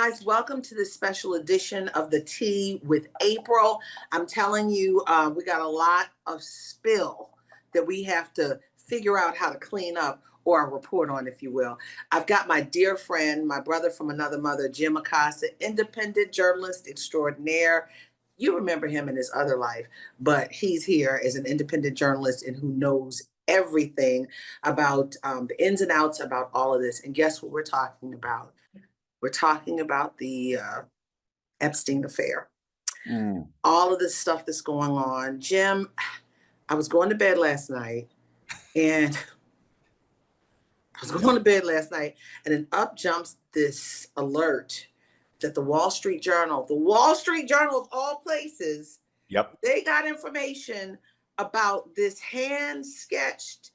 guys, welcome to this special edition of the Tea with April. I'm telling you, we got a lot of spill that we have to figure out how to clean up or report on, if you will. I've got my dear friend, my brother from another mother, Jim Acosta, independent journalist extraordinaire. You remember him in his other life, but he's here as an independent journalist and who knows everything about the ins and outs about all of this. And guess what we're talking about? We're talking about the Epstein affair. All of this stuff that's going on. Jim, I was going to bed last night and then up jumps this alert that the Wall Street Journal of all places, they got information about this hand-sketched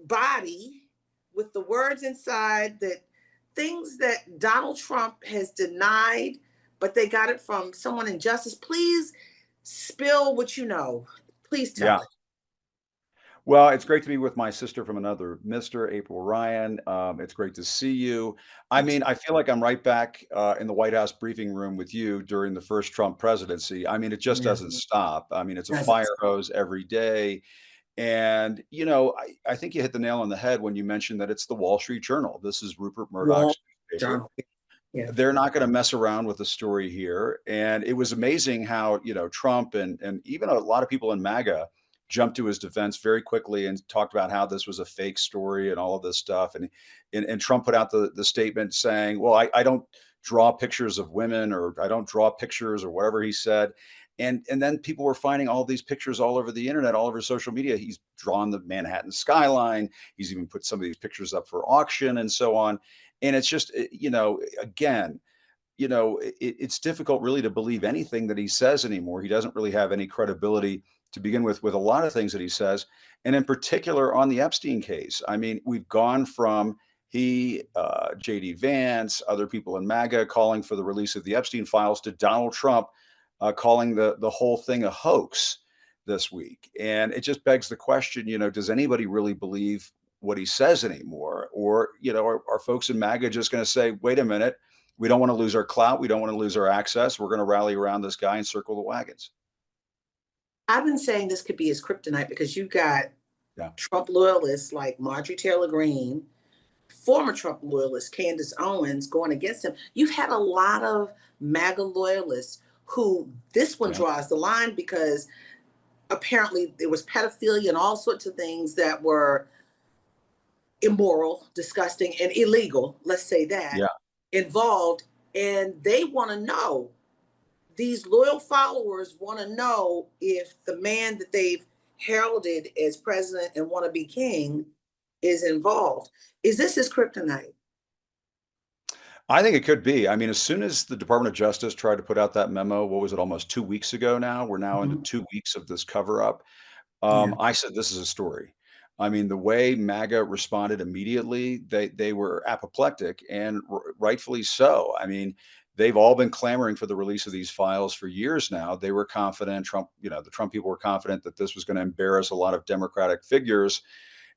body with the words inside that things that Donald Trump has denied, but they got it from someone in justice. Please spill what you know. Please tell it. Well, it's great to be with my sister from another Mr. April Ryan. It's great to see you. I mean, I feel like I'm right back in the White House briefing room with you during the first Trump presidency. I mean, it just doesn't stop. I mean, it's a fire hose every day. And, you know, I think you hit the nail on the head when you mentioned that it's the Wall Street Journal. This is Rupert Murdoch's newspaper. They're not going to mess around with the story here. And it was amazing how, you know, Trump and even a lot of people in MAGA jumped to his defense very quickly and talked about how this was a fake story and all of this stuff. And Trump put out the statement saying, well, I don't draw pictures of women, or I don't draw pictures, or whatever he said. And then people were finding all these pictures all over the internet, all over social media. He's drawn the Manhattan skyline. He's even put some of these pictures up for auction and so on. And it's just, you know, again, you know, it's difficult really to believe anything that he says anymore. He doesn't really have any credibility to begin with a lot of things that he says. And in particular on the Epstein case. I mean, we've gone from J.D. Vance, other people in MAGA calling for the release of the Epstein files, to Donald Trump calling the whole thing a hoax this week. And it just begs the question, you know, does anybody really believe what he says anymore? Or, you know, are folks in MAGA just going to say, wait a minute, we don't want to lose our clout, we don't want to lose our access, we're going to rally around this guy and circle the wagons? I've been saying this could be his kryptonite because you got Trump loyalists like Marjorie Taylor Greene, former Trump loyalist Candace Owens going against him. You've had a lot of MAGA loyalists who this one draws the line because apparently there was pedophilia and all sorts of things that were immoral, disgusting, and illegal, let's say that, involved. And they want to know, these loyal followers want to know if the man that they've heralded as president and want to be king is involved. Is this his kryptonite? I think it could be. I mean, as soon as the Department of Justice tried to put out that memo, what was it, almost 2 weeks ago now? We're now into 2 weeks of this cover up. I said, this is a story. I mean, the way MAGA responded immediately, they were apoplectic, and rightfully so. I mean, they've all been clamoring for the release of these files for years now. They were confident, the Trump people were confident that this was going to embarrass a lot of Democratic figures.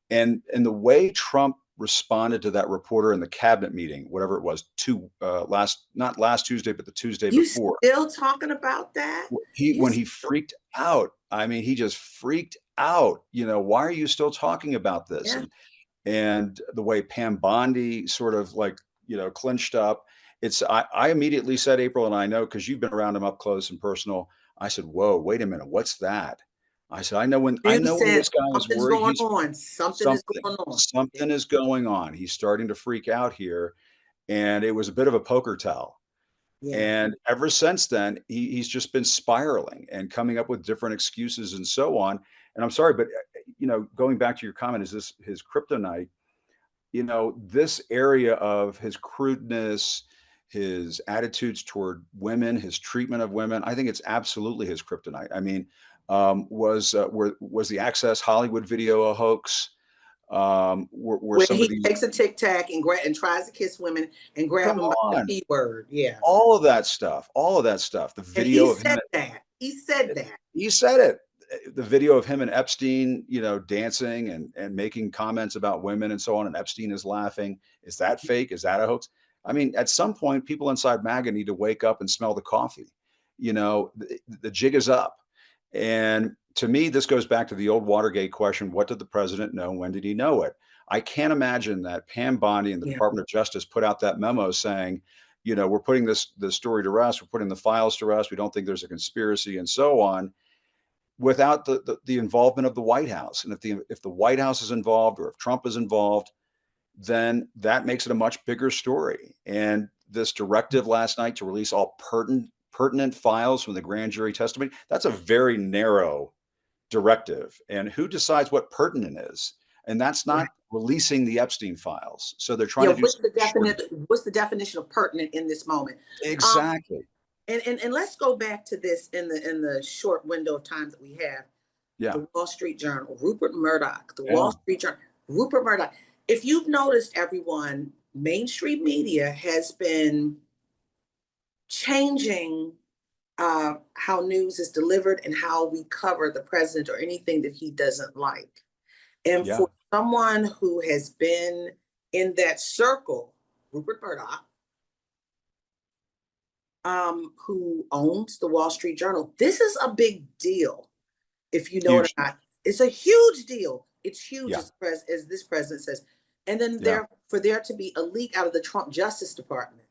And the way Trump responded to that reporter in the cabinet meeting, whatever it was, not last Tuesday, but the Tuesday before. Still talking about that? When he freaked out, I mean, he just freaked out. You know, why are you still talking about this? And the way Pam Bondi sort of clinched up. I immediately said, April, and I know because you've been around him up close and personal. I said, whoa, wait a minute, what's that? I said, I know when this guy is worried. Something is going on. He's starting to freak out here. And it was a bit of a poker tell. And ever since then, he's just been spiraling and coming up with different excuses and so on. And I'm sorry, but, you know, going back to your comment, is this his kryptonite? You know, this area of his crudeness, his attitudes toward women, his treatment of women, I think it's absolutely his kryptonite. I mean, was the Access Hollywood video a hoax? Where he takes a Tic Tac and tries to kiss women and grab them by the P word. All of that stuff. The video of him. He said that. He said it. The video of him and Epstein, you know, dancing and making comments about women and so on. And Epstein is laughing. Is that fake? Is that a hoax? I mean, at some point, people inside MAGA need to wake up and smell the coffee. The jig is up. And to me, this goes back to the old Watergate question: what did the president know? When did he know it? I can't imagine that Pam Bondi and the Yeah. Department of Justice put out that memo saying, we're putting this story to rest, we're putting the files to rest, we don't think there's a conspiracy, and so on, without the involvement of the White House. And if the White House is involved, or if Trump is involved, then that makes it a much bigger story. And this directive last night to release all pertinent files from the grand jury testimony, that's a very narrow directive. And who decides what pertinent is? And that's Right. not releasing the Epstein files. So they're trying Yeah. to do something short. What's the definition of pertinent in this moment? Um, Exactly. and let's go back to this in the short window of time that we have. Yeah. The Wall Street Journal, Rupert Murdoch, the Yeah. Wall Street Journal, Rupert Murdoch. If you've noticed, everyone, mainstream media has been changing how news is delivered and how we cover the president or anything that he doesn't like. And Yeah. for someone who has been in that circle, Rupert Murdoch, who owns the Wall Street Journal, this is a big deal. If you know it Huge. or not, it's a huge deal. It's huge, Yeah. as this president says. And then Yeah. for there to be a leak out of the Trump Justice Department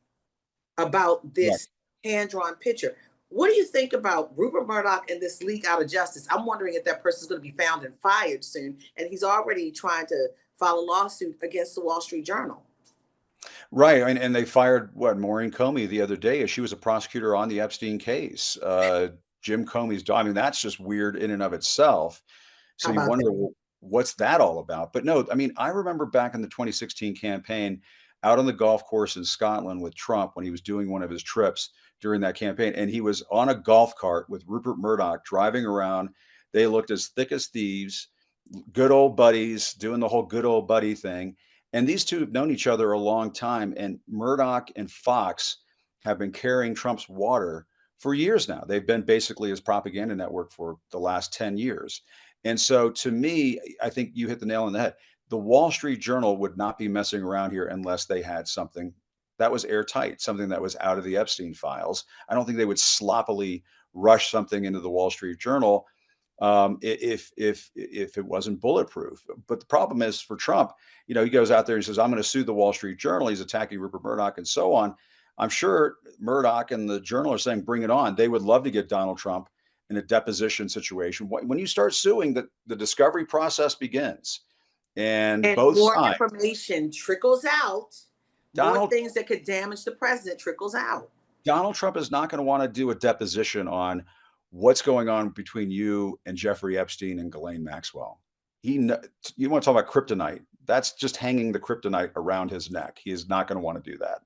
about Right. this hand-drawn picture. What do you think about Rupert Murdoch and this leak out of justice? I'm wondering if that person's going to be found and fired soon. And he's already trying to file a lawsuit against the Wall Street Journal. Right. And they fired Maureen Comey the other day, as she was a prosecutor on the Epstein case. Jim Comey's daughter. I mean, that's just weird in and of itself. So How you about wonder, that? well, what's that all about? But no, I mean, I remember back in the 2016 campaign, out on the golf course in Scotland with Trump, when he was doing one of his trips during that campaign, and he was on a golf cart with Rupert Murdoch driving around. They looked as thick as thieves, good old buddies, doing the whole good old buddy thing. And these two have known each other a long time. And Murdoch and Fox have been carrying Trump's water for years now. They've been basically his propaganda network for the last 10 years. And so to me, I think you hit the nail on the head. The Wall Street Journal would not be messing around here unless they had something that was airtight, something that was out of the Epstein files. I don't think they would sloppily rush something into the Wall Street Journal if it wasn't bulletproof. But the problem is for Trump, he goes out there and says, "I'm going to sue the Wall Street Journal." He's attacking Rupert Murdoch and so on. I'm sure Murdoch and the Journal are saying, "Bring it on." They would love to get Donald Trump in a deposition situation. When you start suing, the discovery process begins, and And both more sides. information trickles out, more Donald things that could damage the president trickles out. Donald Trump is not going to want to do a deposition on what's going on between you and Jeffrey Epstein and Ghislaine Maxwell. You want to talk about kryptonite? That's just hanging the kryptonite around his neck. He is not going to want to do that.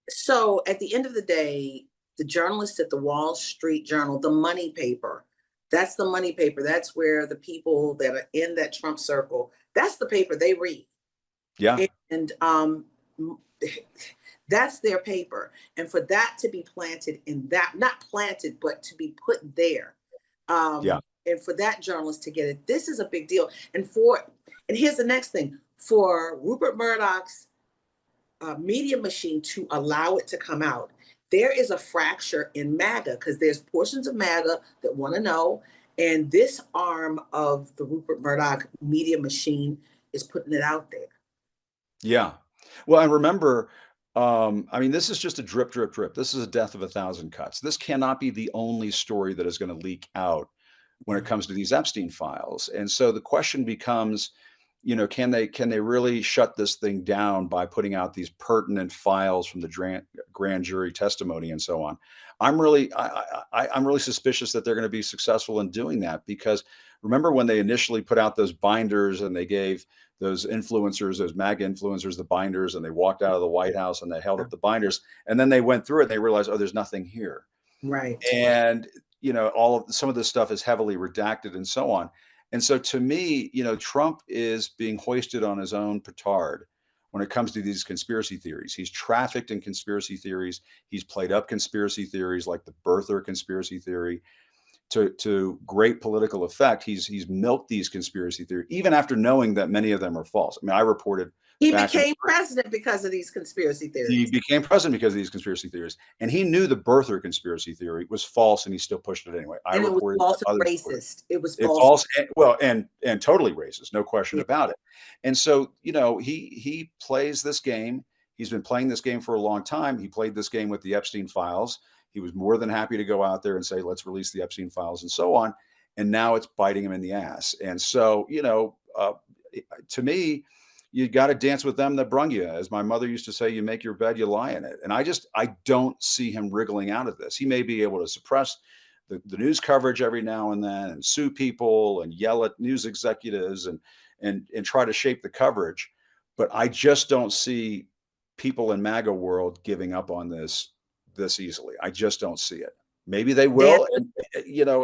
So at the end of the day, the journalists at the Wall Street Journal, the money paper, that's the money paper. That's where the people that are in that Trump circle, that's the paper they read. Yeah, And that's their paper. And for that to be planted in that, not planted, but to be put there, yeah, and for that journalist to get it, this is a big deal. And here's the next thing: for Rupert Murdoch's media machine to allow it to come out, there is a fracture in MAGA, because there's portions of MAGA that want to know, and this arm of the Rupert Murdoch media machine is putting it out there. yeah. Well, I remember. I mean, this is just a drip, drip, drip. This is a death of a thousand cuts. This cannot be the only story that is going to leak out when it Yeah. comes to these Epstein files. And so the question becomes, can they really shut this thing down by putting out these pertinent files from the grand jury testimony and so on? I'm really suspicious that they're going to be successful in doing that, because remember when they initially put out those binders and they gave those influencers, those MAGA influencers, the binders, and they walked out of the White House and they held up the binders, and then they went through it and they realized, oh, there's nothing here. Right. And some of this stuff is heavily redacted and so on. And so to me, Trump is being hoisted on his own petard when it comes to these conspiracy theories. He's trafficked in conspiracy theories. He's played up conspiracy theories like the birther conspiracy theory to great political effect. He's milked these conspiracy theories, even after knowing that many of them are false. I mean, I reported He back in became president because of these conspiracy he theories. became president because of these conspiracy theories, and he knew the birther conspiracy theory was false, and he still pushed it anyway. I And it was reported false that, and others reported racist. It was it. It's false. false, and totally racist, no question Yeah. about it. And so, he plays this game. He's been playing this game for a long time. He played this game with the Epstein files. He was more than happy to go out there and say, "Let's release the Epstein files," and so on. And now it's biting him in the ass. And so, to me, you got to dance with them that brung you. As my mother used to say, you make your bed, you lie in it. And I don't see him wriggling out of this. He may be able to suppress the news coverage every now and then and sue people and yell at news executives and try to shape the coverage. But I just don't see people in MAGA world giving up on this easily. I just don't see it. Maybe they Dan, will,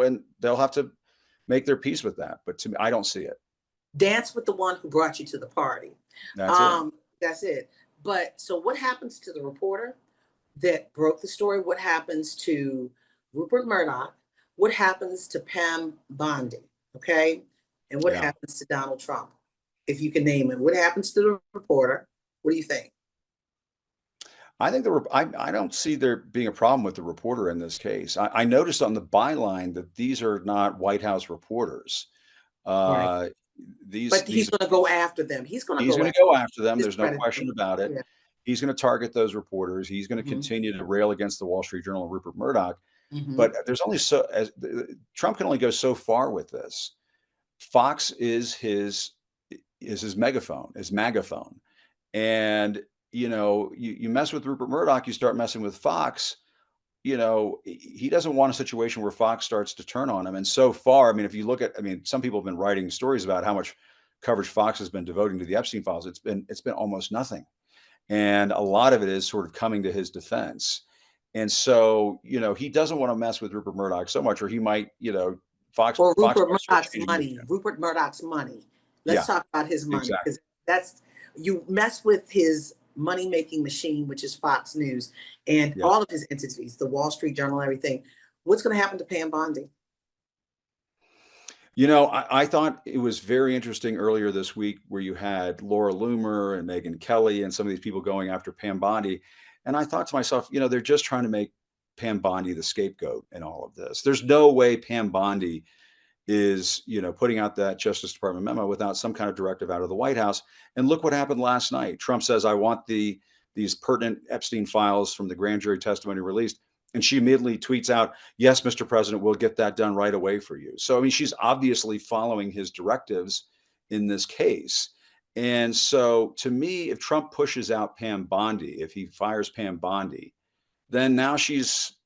and they'll have to make their peace with that. But to me, I don't see it. dance with the one who brought you to the party. That's it. That's it. But so what happens to the reporter that broke the story? What happens to Rupert Murdoch? What happens to Pam Bondi? Okay. And what Yeah. happens to Donald Trump? If you can name him. What happens to the reporter? What do you think? I think I don't see there being a problem with the reporter in this case. I noticed on the byline that these are not White House reporters. Right. Uh, But he's these going to go after them. He's going to He's go going after to go after them. There's no discredit question them. about it. Yeah. He's going to target those reporters. He's going to Mhm. continue to rail against the Wall Street Journal and Rupert Murdoch. Mhm. But there's only so as Trump can only go so far with this. Fox is his megaphone, his magaphone. And you mess with Rupert Murdoch, you start messing with Fox. He doesn't want a situation where Fox starts to turn on him. And so far, I mean, if you look at, I mean, some people have been writing stories about how much coverage Fox has been devoting to the Epstein files. It's been almost nothing. And a lot of it is sort of coming to his defense. And so, he doesn't want to mess with Rupert Murdoch so much, or he might, Or Fox Rupert might start Murdoch's changing his money. tune. Rupert Murdoch's money. Let's Yeah, talk about his money exactly. because that's you mess with his money making machine, which is Fox News and Yeah. all of his entities, the Wall Street Journal, everything. What's going to happen to Pam Bondi? I thought it was very interesting earlier this week where you had Laura Loomer and Megyn Kelly and some of these people going after Pam Bondi. And I thought to myself, they're just trying to make Pam Bondi the scapegoat in all of this. There's no way Pam Bondi is, putting out that Justice Department memo without some kind of directive out of the White House. And look what happened last night. Trump says, I want these pertinent Epstein files from the grand jury testimony released. And she immediately tweets out, yes, Mr. President, we'll get that done right away for you. So, I mean, she's obviously following his directives in this case. And so, to me, if Trump pushes out Pam Bondi, if he fires Pam Bondi, then now she's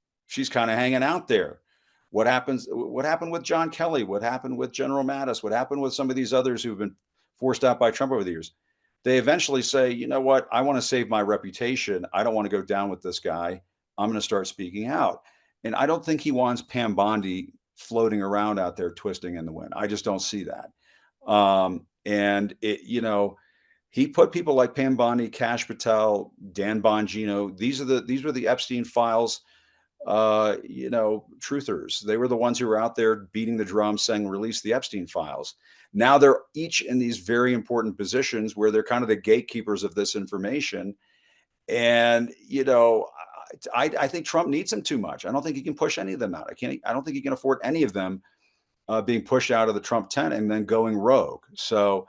kind of hanging out there. What happened with John Kelly? What happened with General Mattis? What happened with some of these others who've been forced out by Trump over the years? They eventually say, you know what? I want to save my reputation. I don't want to go down with this guy. I'm going to start speaking out. And I don't think he wants Pam Bondi floating around out there twisting in the wind. I just don't see that. And he put people like Pam Bondi, Kash Patel, Dan Bongino. These were the Epstein files, truthers. They were the ones who were out there beating the drum saying, release the Epstein files. Now they're each in these very important positions where they're kind of the gatekeepers of this information. And, I think Trump needs them too much. I don't think he can push any of them out. I don't think he can afford any of them being pushed out of the Trump tent and then going rogue. So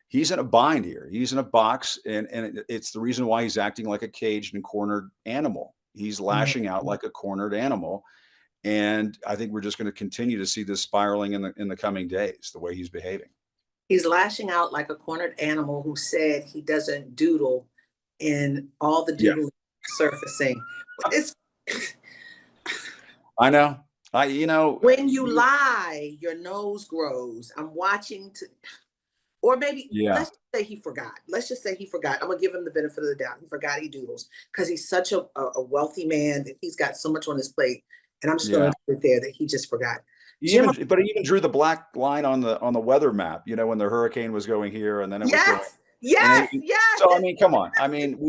he's in a bind here. He's in a box, and it's the reason why he's acting like a caged and cornered animal. He's lashing out like a cornered animal. And I think we're just going to continue to see this spiraling in the coming days, the way he's behaving. He's lashing out like a cornered animal who said he doesn't doodle in all the Yeah, doodling surfacing. It's I know. when you lie, your nose grows. I'm watching to, or maybe Yeah, let's just say he forgot. Let's just say he forgot. I'm gonna give him the benefit of the doubt. He forgot he doodles because he's such a wealthy man that he's got so much on his plate. And I'm just yeah. gonna put it there that he just forgot. Jim, But he even drew the black line on the weather map. When the hurricane was going here and then it was going. yes, And yes, yes. so I mean, come on. I mean,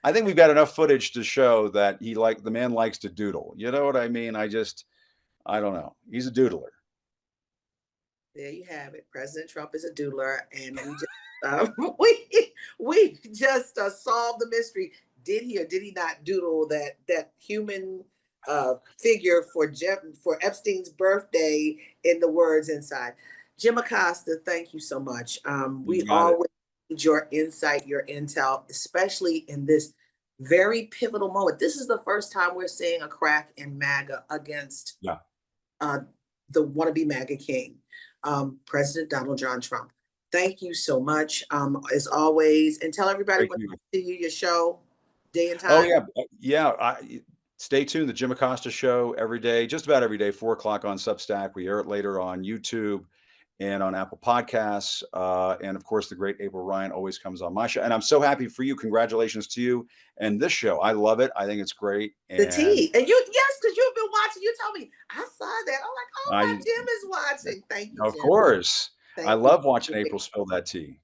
I think we've got enough footage to show that the man likes to doodle. You know what I mean? I don't know. He's a doodler. There you have it. President Trump is a doodler, and we just Uh, we just solved the mystery. Did he or did he not doodle that human figure for Epstein's birthday in the words inside? Jim Acosta, thank you so much. We You got it. always need your insight, your intel, especially in this very pivotal moment. This is the first time we're seeing a crack in MAGA against Yeah. uh, the wannabe MAGA king, President Donald John Trump. Thank you so much, as always, and tell everybody Great what to meet you. to you, your show, day and Oh, time. yeah. Yeah. Stay tuned. The Jim Acosta Show every day, just about every day, 4 o'clock on Substack. We air it later on YouTube and on Apple Podcasts. And of course, the great April Ryan always comes on my show. And I'm so happy for you. Congratulations to you and this show. I love it. I think it's great. The And tea, and you, yes, because you've been watching. You told me I saw that. I'm like, oh my, I, Jim is watching. Thank you, of Jim. course, I Thank you. love watching April spill that tea.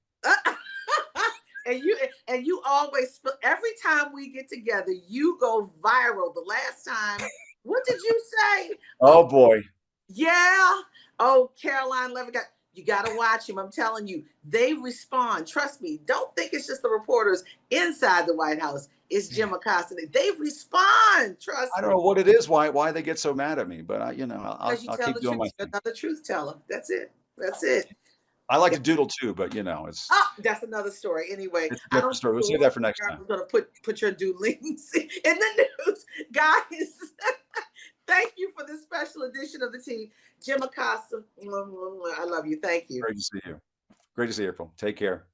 and you always every time we get together, you go viral. The last time, what did you say? Oh Oh, boy. yeah. Oh, Caroline Levitt. You got to watch him. I'm telling you, they respond. Trust me. Don't think it's just the reporters inside the White House. It's Jim Acosta. They respond. I Trust don't me. know what it is, why they get so mad at me, but Because you I'll tell keep the doing truth. my You're thing. another truth teller. That's it. That's it. I like Yeah. to doodle too, but it's Oh, that's another story. Anyway, it's a I different don't story. We'll doodle. save that for next I'm time. gonna put your doodlings in the news, guys. Thank you for this special edition of the tea, Jim Acosta. I love you. Thank you. Great to see you. Great to see you, April. Take care.